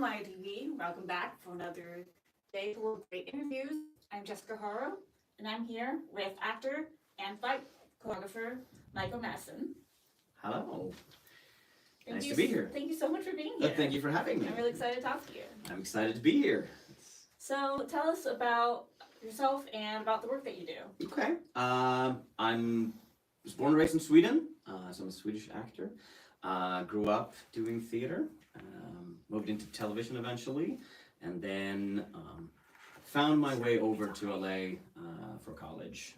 My TV. Welcome back for another day full of great interviews. I'm Jessica Haro, and I'm here with actor and fight choreographer Mikael Mattsson. Hello. Thank Nice you, to be here. Thank you so much for being here. Thank you for having me. I'm really excited to talk to you. I'm excited to be here. So tell us about yourself and about the work that you do. Okay. Was born and raised in Sweden, so I'm a Swedish actor. Grew up doing theater, moved into television eventually, and then found my way over to LA for college,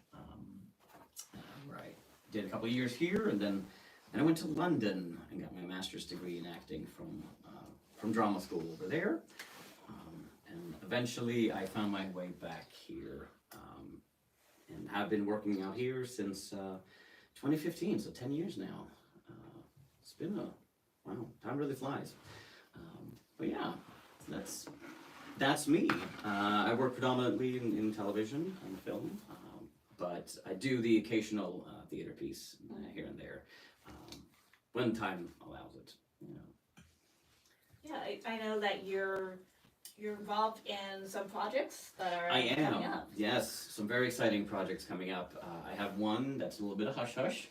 where I did a couple of years here, and then I went to London and got my master's degree in acting from drama school over there. And eventually I found my way back here, and have been working out here since 2015, so 10 years now. It's been wow, time really flies. But yeah, that's me. I work predominantly in television and film, but I do the occasional theater piece here and there when time allows it. You know. Yeah, I know that you're involved in some projects that are I coming am. up. Yes, some very exciting projects coming up. I have one that's a little bit of hush hush.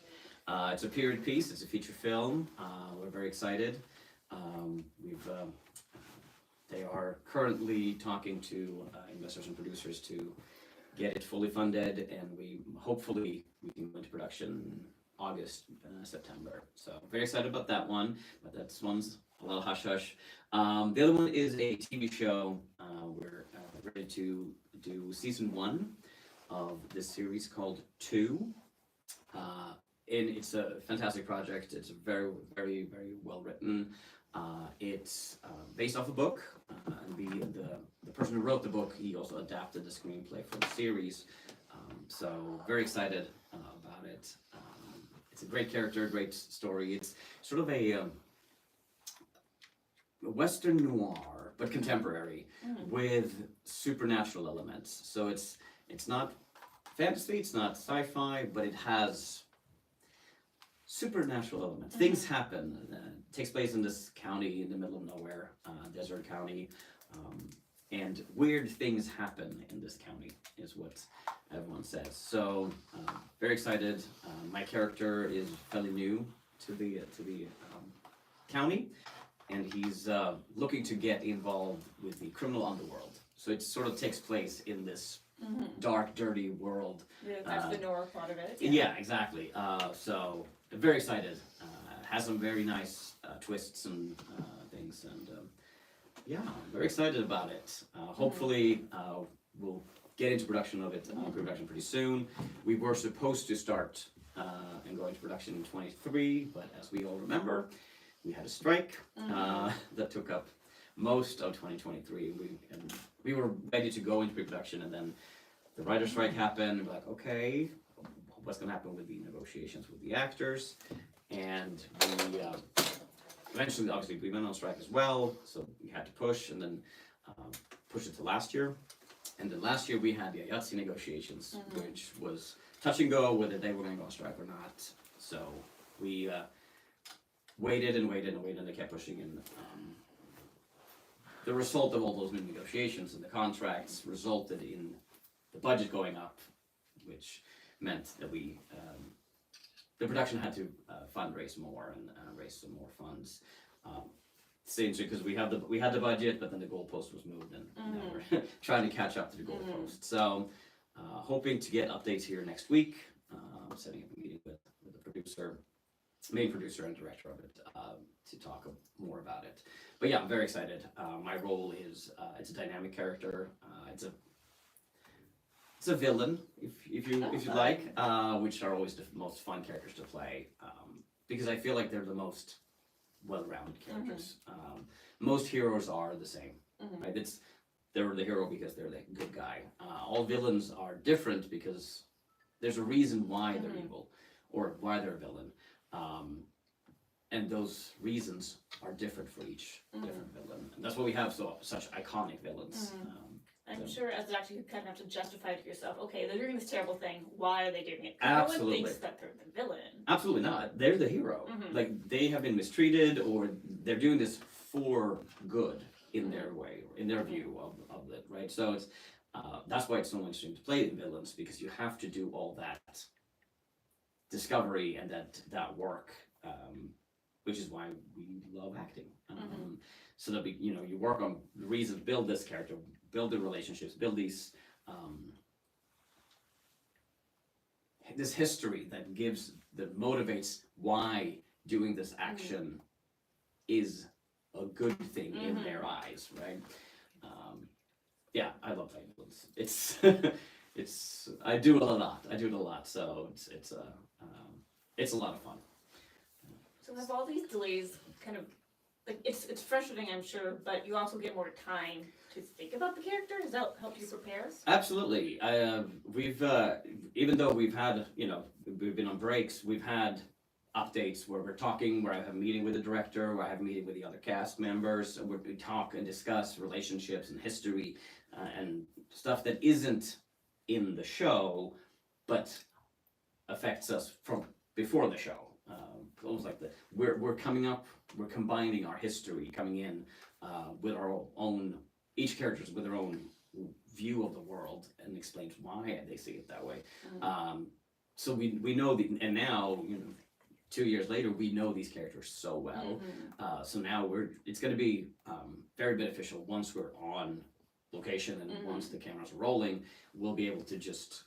It's a period piece. It's a feature film. We're very excited. They are currently talking to investors and producers to get it fully funded, and hopefully we can go into production August, September. So very excited about that one. But one's a little hush hush. The other one is a TV show. We're ready to do season 1 of this series called 2. And it's a fantastic project. It's very, very, very well written. It's based off a book, and the person who wrote the book, he also adapted the screenplay for the series. So very excited about it. It's a great character, great story. It's sort of a Western noir, but contemporary, with supernatural elements. So it's not fantasy, it's not sci-fi, but it has supernatural elements. Things happen. It takes place in this county in the middle of nowhere, desert county, and weird things happen in this county, is what everyone says. So very excited. My character is fairly new to the county, and he's looking to get involved with the criminal underworld. So it sort of takes place in this dark, dirty world. Yeah, that's the noir part of it. Yeah, exactly. So very excited. Has some very nice twists and things, and yeah, very excited about it. Hopefully, we'll get into production of it, pre-production pretty soon. We were supposed to start and go into production in 23, but as we all remember, we had a strike that took up most of 2023. We were ready to go into pre-production, and then the writer's strike happened. We're like, okay, what's going to happen with the negotiations with the actors? And we eventually, obviously, we went on strike as well, so we had to push, and then push it to last year. And then last year we had the IATSE negotiations, which was touch and go whether they were going to go on strike or not. So we waited and waited and waited, and they kept pushing. And the result of all those new negotiations and the contracts resulted in the budget going up, which meant that the production had to fundraise more and raise some more funds. Essentially, because we had the budget, but then the goalpost was moved, and now we're trying to catch up to the goalpost. So, hoping to get updates here next week. Setting up a meeting with the main producer and director of it, to talk more about it. But yeah, I'm very excited. My role is it's a dynamic character. It's a villain, if you like, which are always the most fun characters to play, because I feel like they're the most well-rounded characters. Most heroes are the same, right? They're the hero because they're the good guy. All villains are different because there's a reason why they're evil or why they're a villain, and those reasons are different for each different villain. And that's why we have such iconic villains. I'm sure as an actor you kind of have to justify to yourself, okay, they're doing this terrible thing, why are they doing it? Absolutely. No one thinks that they're the villain. Absolutely not. They're the hero. Like, they have been mistreated, or they're doing this for good. in their way, or in their view of it, right? So it's that's why it's so interesting to play the villains, because you have to do all that discovery and that work, which is why we love acting. So that you work on the reasons, build this character, build the relationships, build these this history that motivates why doing this action is a good thing in their eyes, right? Yeah, I love playing villains. It's I do it a lot. So it's a lot of fun. So have all these delays kind of like it's frustrating, I'm sure, but you also get more time to think about the character. Does that help you prepare? Absolutely. We've even though we've had we've been on breaks, we've had updates where we're talking, where I have a meeting with the director, where I have a meeting with the other cast members, where we talk and discuss relationships and history and stuff that isn't in the show, but affects us from before the show. Almost like we're combining our history, coming in with our own, each character's with their own view of the world, and explains why they see it that way. So we know and now 2 years later, we know these characters so well. So now it's going to be very beneficial once we're on location and once the cameras are rolling, we'll be able to just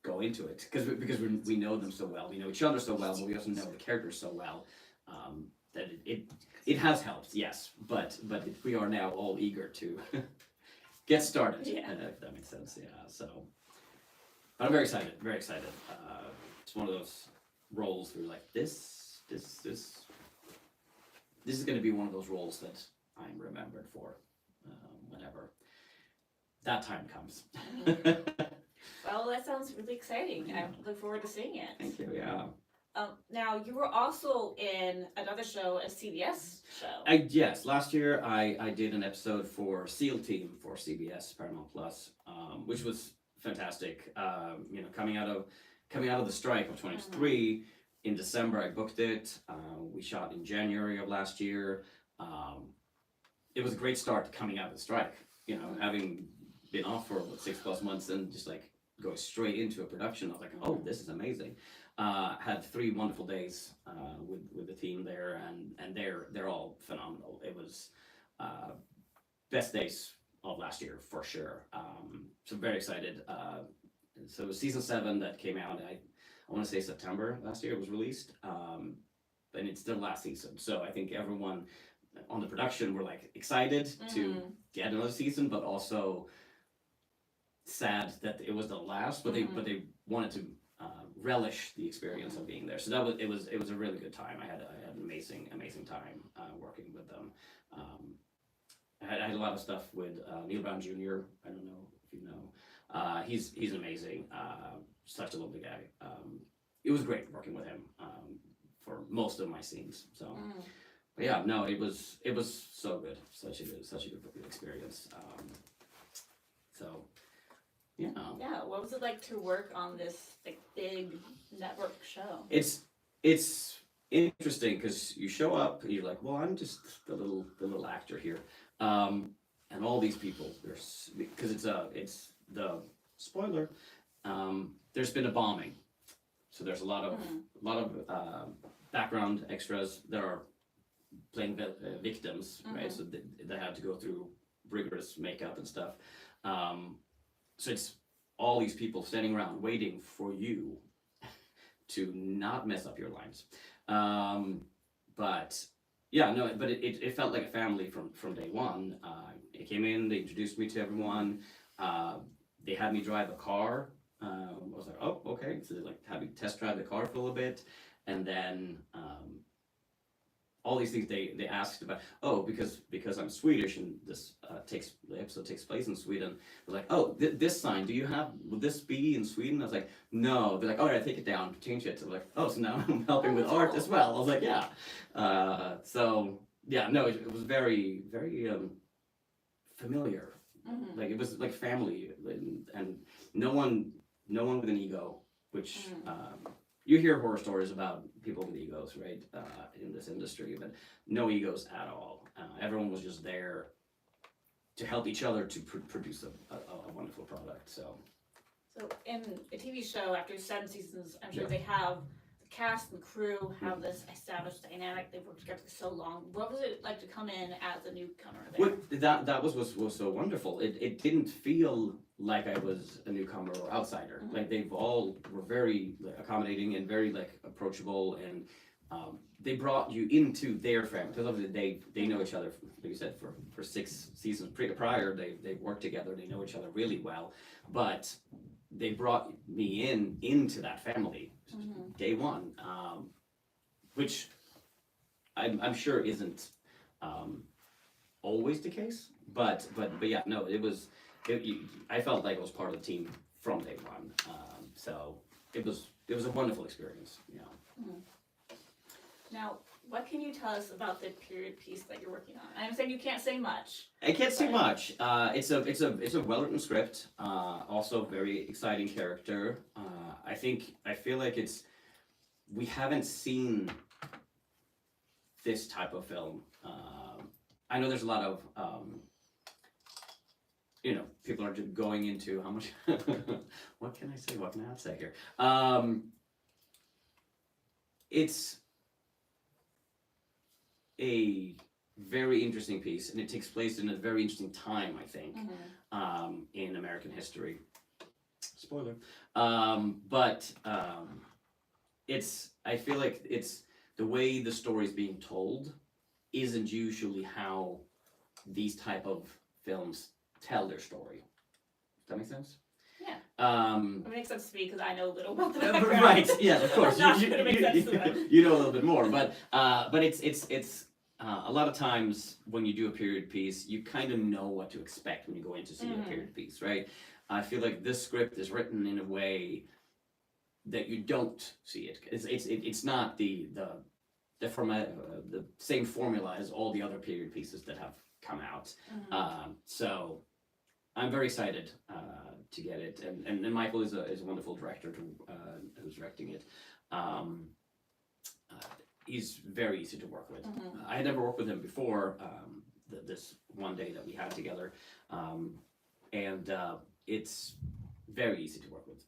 go into it because we know them so well, we know each other so well, but we also know the characters so well that it has helped, yes, but we are now all eager to get started, if that makes sense. Yeah, so but I'm very excited. It's one of those roles where like this is going to be one of those roles that I'm remembered for whenever that time comes. Well, that sounds really exciting. I look forward to seeing it. Thank you. Yeah. Now you were also in another show, a CBS show. Yes, last year I did an episode for SEAL Team for CBS Paramount Plus, which was fantastic. Coming out of the strike of 2023, in December I booked it. We shot in January of last year. It was a great start coming out of the strike. Having been off for 6+ months and just like go straight into a production. I was like, oh, this is amazing. Had 3 wonderful days with the team there, and they're all phenomenal. It was best days of last year for sure. So very excited. So it was season 7 that came out. I want to say September last year it was released, and it's still last season. So I think everyone on the production were like excited to get another season, but also sad that it was the last. But they wanted to relish the experience of being there. So it was a really good time. I had an amazing time working with them. I had a lot of stuff with Neil Brown Jr. I don't know if you know. He's amazing. Such a lovely guy. It was great working with him for most of my scenes. So, but yeah, no, it was so good. Such a good experience. So, yeah. Yeah. What was it like to work on this like big network show? It's interesting because you show up and you're like, well, I'm just the little actor here, and all these people. Because it's the spoiler. There's been a bombing, so there's a lot of background extras that are playing victims, right? So they have to go through rigorous makeup and stuff. So it's all these people standing around waiting for you to not mess up your lines. But yeah, no, but it felt like a family from day one. It came in, they introduced me to everyone. They had me drive a car. I was like, oh, okay. So they like had me test drive the car for a little bit, and then all these things they asked about. Oh, because I'm Swedish and the episode takes place in Sweden. They're like, oh, this sign, will this be in Sweden? I was like, no. They're like, all right, take it down, change it. So I'm like, oh, so now I'm helping with art as well. I was like, yeah. So yeah, no, it was very, very familiar. Like it was like family, and no one with an ego, which you hear horror stories about people with egos, right, in this industry, but no egos at all. Everyone was just there to help each other to produce a wonderful product. So in a TV show, after 7 seasons, I'm sure Yeah. they have the cast and crew have this established dynamic. They've worked together for so long. What was it like to come in as a newcomer there? that was so wonderful. It didn't feel like I was a newcomer or outsider. Like they've all were very accommodating and very like approachable, and they brought you into their family because obviously they know each other. Like you said, for 6 seasons prior, they've worked together. They know each other really well, but they brought me into that family day one, which I'm sure isn't always the case, but yeah, no, I felt like I was part of the team from day one, so it was a wonderful experience. Yeah. Now, what can you tell us about the period piece that you're working on? I understand you can't say much. I can't say much. It's a well-written script. Also, very exciting character. I feel like we haven't seen this type of film. I know there's a lot of people are just going into how much. What can I say? What can I not say here? It's a very interesting piece, and it takes place in a very interesting time, I think, in American history. Spoiler. But I feel like it's the way the story is being told isn't usually how these type of films tell their story. Does that make sense? Yeah. It makes sense to me because I know a little about the background. Right. Yeah. Of course. Not gonna make sense to them. You know a little bit more, but it's a lot of times when you do a period piece, you kind of know what to expect when you go in to see a period piece, right? I feel like this script is written in a way that you don't see it. It's not the same formula as all the other period pieces that have come out. So I'm very excited to get it, and Michael is a wonderful director who's directing it. He's very easy to work with. I had never worked with him before this one day that we had together, and it's very easy to work with.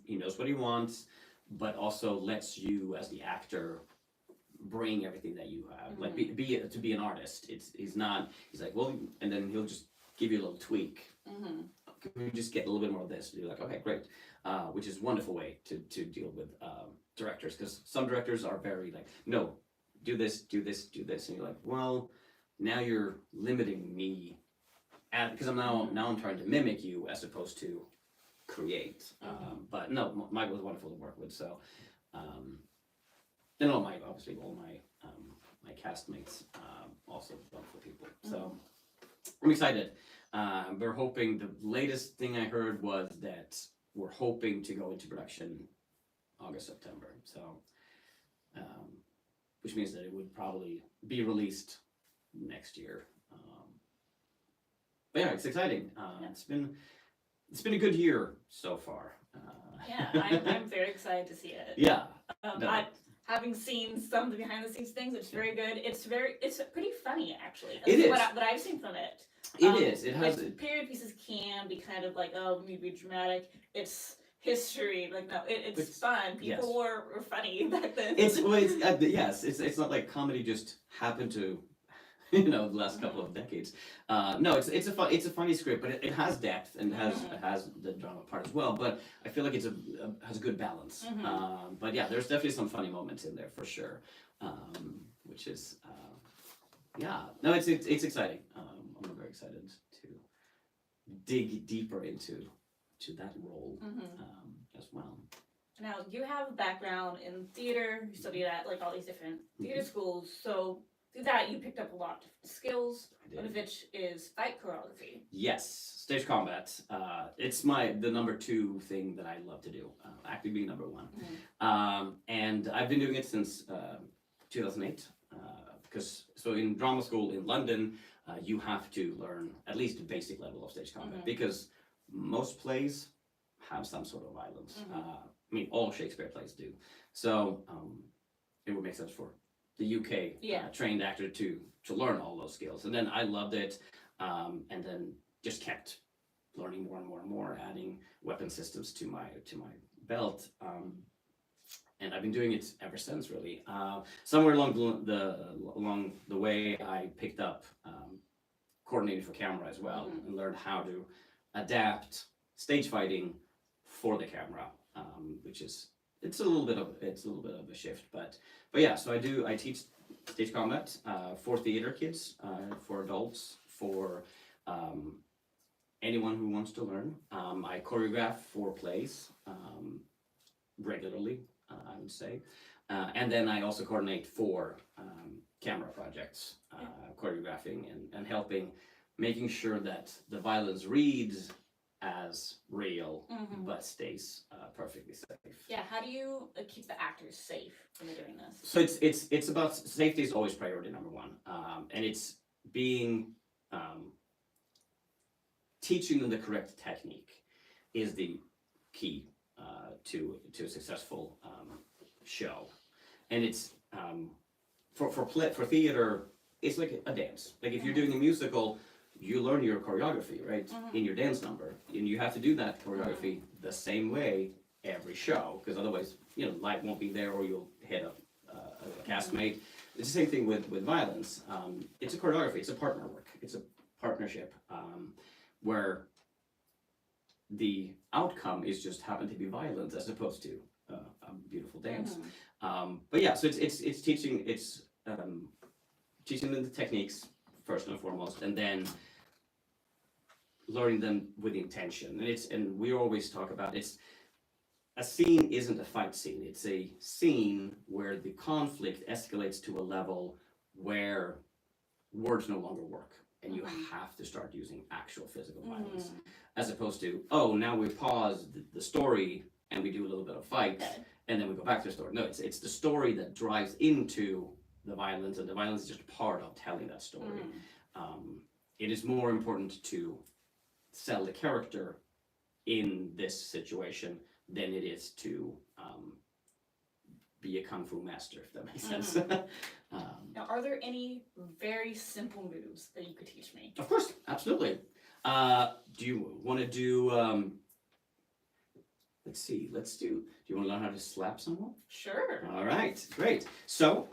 He knows what he wants, but also lets you as the actor bring everything that you have. Like to be an artist. He's like, well, and then he'll just give you a little tweak. Can we just get a little bit more of this? And you're like, okay, great. Which is a wonderful way to deal with directors, because some directors are very like, no, do this, and you're like, well, now you're limiting me, because I'm trying to mimic you as opposed to create. But no, Mike was wonderful to work with. So, and all my my castmates, also wonderful people. So I'm excited. We're hoping. The latest thing I heard was that we're hoping to go into production August, September. So, which means that it would probably be released next year. But yeah, it's exciting. It's been a good year so far. Yeah, I'm very excited to see it. Yeah. Having seen some of the behind the scenes things, it's very good. It's pretty funny actually. It is. What I've seen from it. It is. It has. Period pieces can be kind of like, oh, we need to be dramatic. It's history. Like no, it's fun. People were funny back then. It's not like comedy just happened to, the last couple of decades. No, it's a funny script, but it has depth and has the drama part as well. But I feel like has a good balance. But yeah, there's definitely some funny moments in there for sure. Which is no, it's exciting. I'm very excited to dig deeper into that role as well. Now you have a background in theater. You studied at like all these different theater schools. So through that, you picked up a lot of different skills. One of which is fight choreography. Yes, stage combat. It's the number 2 thing that I love to do. Acting being number 1. And I've been doing it since 2008. So in drama school in London, you have to learn at least a basic level of stage combat because most plays have some sort of violence. All Shakespeare plays do. So it would make sense for the UK trained actor to learn all those skills, and then I loved it, and then just kept learning more and more and more, adding weapon systems to my belt, and I've been doing it ever since. Really, somewhere along the way, I picked up coordinating for camera as well, and learned how to adapt stage fighting for the camera, which is it's a little bit of a shift, but yeah. So I teach stage combat for theater kids, for adults, for anyone who wants to learn. I choreograph for plays regularly, I would say, and then I also coordinate for camera projects, choreographing and helping, making sure that the violence reads as real, but stays perfectly safe. Yeah, how do you keep the actors safe when they're doing this? So it's about safety is always priority number one, and it's being teaching them the correct technique is the key to a successful show, and it's for theater, it's like a dance. Like if you're doing a musical, you learn your choreography, right, in your dance number, and you have to do that choreography the same way every show, because otherwise, light won't be there, or you'll hit a castmate. It's the same thing with violence. It's a choreography. It's a partner work. It's a partnership where the outcome is just happen to be violence as opposed to a beautiful dance. But yeah, so it's teaching teaching them the techniques first and foremost, and then learning them with intention. And we always talk about a scene isn't a fight scene. It's a scene where the conflict escalates to a level where words no longer work, and you have to start using actual physical violence, as opposed to, oh, now we pause the story and we do a little bit of fight, and then we go back to the story. No, it's the story that drives into the violence, and the violence is just part of telling that story. It is more important to sell the character in this situation than it is to be a kung fu master, if that makes sense. Now, are there any very simple moves that you could teach me? Of course, absolutely. Do you want to do? Let's do you want to learn how to slap someone? Sure. All right, great. So,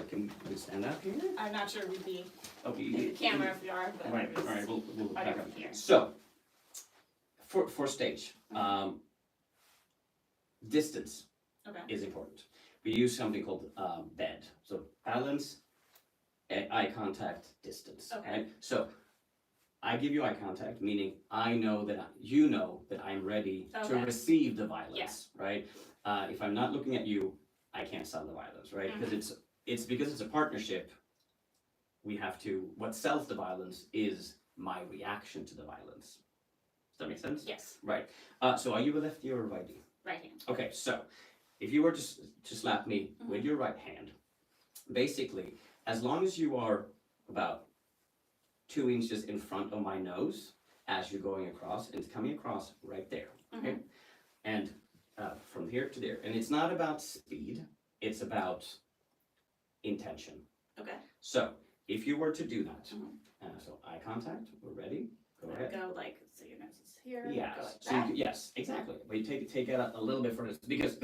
can we stand up here? I'm not sure we'd be Okay. the camera if we are, but All right, we'll back up here. So, for stage, distance is important. We use something called bed. So balance, eye contact, distance. Right? So I give you eye contact, meaning I know that you know that I'm ready to receive the violence. Right? If I'm not looking at you, I can't sell the violence. Right? Because it's a partnership. We have to. What sells the violence is my reaction to the violence. Does that make sense? Yes. Right. So are you a lefty or a righty? Right hand. Okay, so if you were to slap me with your right hand, basically, as long as you are about 2 inches in front of my nose as you're going across, and it's coming across right there, okay? And from here to there. And it's not about speed, it's about intention. Okay. So if you were to do that, so eye contact, we're ready, go ahead. Go like, so your nose is here. Yes. Go like So that. yes, exactly. But you take it a little bit further because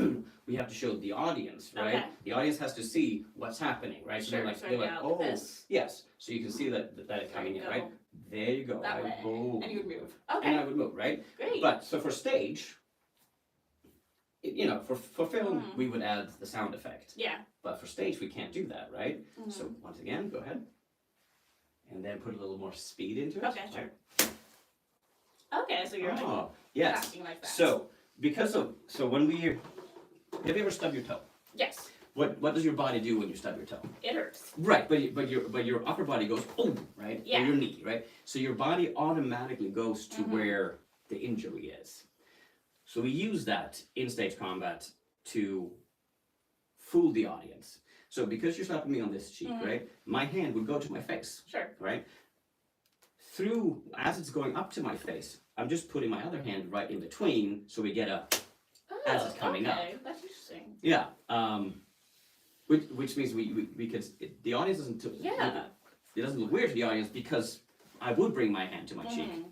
we have to show the audience, right? Okay. The audience has to see what's happening, right? So Sure. they're like, oh, this. Yes. So you can see that it's coming in, right? There you go. That way. And you would move. Okay. And I would move, right? Great. But so for stage, for film, we would add the sound effect. Yeah. But for stage, we can't do that, right? So once again, go ahead. And then put a little more speed into it. Okay, sure. Okay, so you're like yes. acting like that. So when have you ever stubbed your toe? Yes. What does your body do when you stub your toe? It hurts. Right, but your upper body goes boom, right? Yeah. Or your knee, right? So your body automatically goes to where the injury is. So we use that in stage combat to fool the audience. So because you're slapping me on this cheek, right? My hand would go to my face. Sure. Right? As it's going up to my face, I'm just putting my other hand right in between, so we get as it's coming up. That's interesting. Yeah. which means we could, the audience doesn't, Yeah. it doesn't look weird to the audience because I would bring my hand to my cheek Mhm.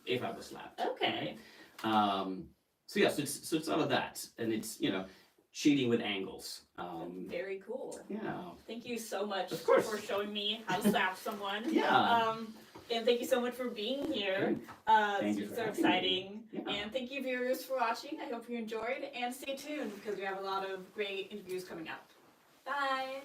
if I was slapped. Okay. So yeah, so it's out of that, and it's, you know, cheating with angles. Very cool. Yeah. Thank you so much Of course. for showing me how to slap someone. Yeah. And thank you so much for being here. Thank you It's for so having exciting. me. Yeah. And thank you viewers for watching. I hope you enjoyed, and stay tuned because we have a lot of great interviews coming up. Bye.